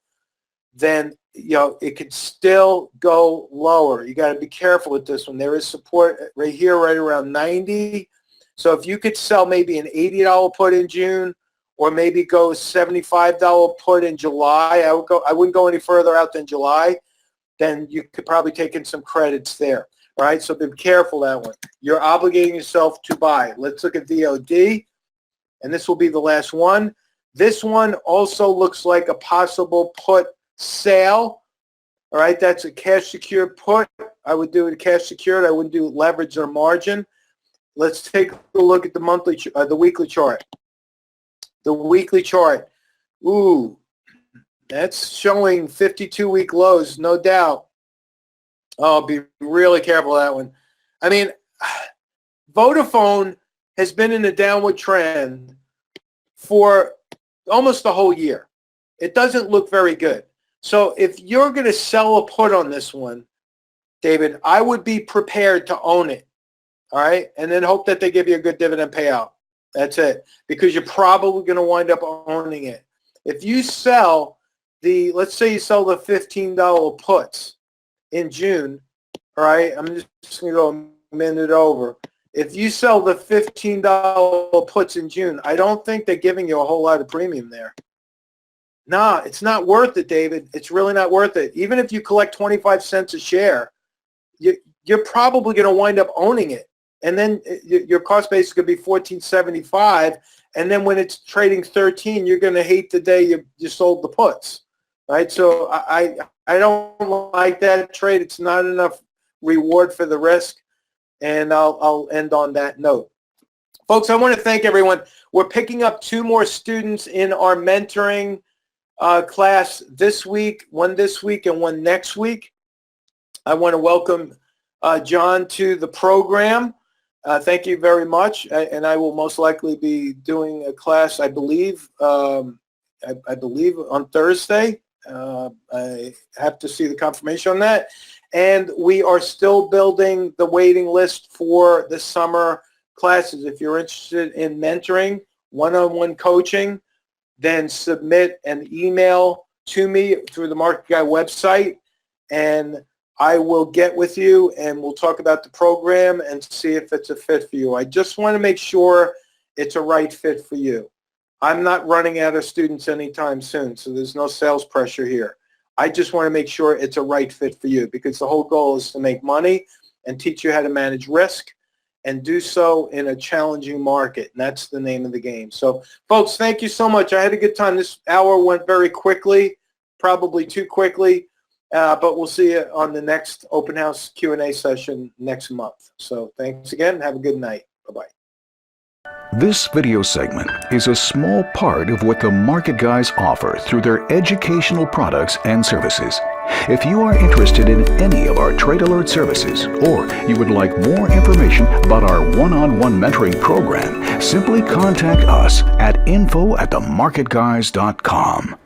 then it could still go lower. You got to be careful with this one. There is support right here, right around 90. So if you could sell maybe an $80 put in June, or maybe go $75 put in July, I wouldn't go any further out than July. Then you could probably take in some credits there. All right, so be careful that one. You're obligating yourself to buy. Let's look at VOD, and this will be the last one. This one also looks like a possible put sale. All right, that's a cash secured put. I would do it cash secured. I wouldn't do leverage or margin. Let's take a look at the weekly chart. The weekly chart. Ooh, that's showing 52-week lows, no doubt. Oh, be really careful of that one. I mean, Vodafone has been in a downward trend for almost the whole year. It doesn't look very good. So if you're going to sell a put on this one, David, I would be prepared to own it, all right? And then hope that they give you a good dividend payout. That's it, because you're probably going to wind up owning it. If you sell let's say you sell the $15 puts in June, all right? I'm just going to go a minute over. If you sell the $15 puts in June, I don't think they're giving you a whole lot of premium there. Nah, it's not worth it, David. It's really not worth it. Even if you collect 25 cents a share, you're probably going to wind up owning it. And then your cost base could be $14.75. And then when it's trading 13, you're going to hate the day you sold the puts, right? So I don't like that trade. It's not enough reward for the risk. And I'll end on that note. Folks, I want to thank everyone. We're picking up 2 more students in our mentoring class this week, one this week and one next week. I want to welcome John to the program. Thank you very much. And I will most likely be doing a class, I believe on Thursday. I have to see the confirmation on that. And we are still building the waiting list for the summer classes. If you're interested in mentoring, one-on-one coaching, then submit an email to me through the Market Guy website, and I will get with you and we'll talk about the program and see if it's a fit for you. I just want to make sure it's a right fit for you. I'm not running out of students anytime soon, so there's no sales pressure here. I just want to make sure it's a right fit for you, because the whole goal is to make money and teach you how to manage risk and do so in a challenging market. And that's the name of the game. So, folks, thank you so much. I had a good time. This hour went very quickly, probably too quickly, but we'll see you on the next open house Q&A session next month. So thanks again. Have a good night. Bye-bye. This video segment is a small part of what the Market Guys offer through their educational products and services. If you are interested in any of our Trade Alert services, or you would like more information about our one-on-one mentoring program, simply contact us at info@themarketguys.com.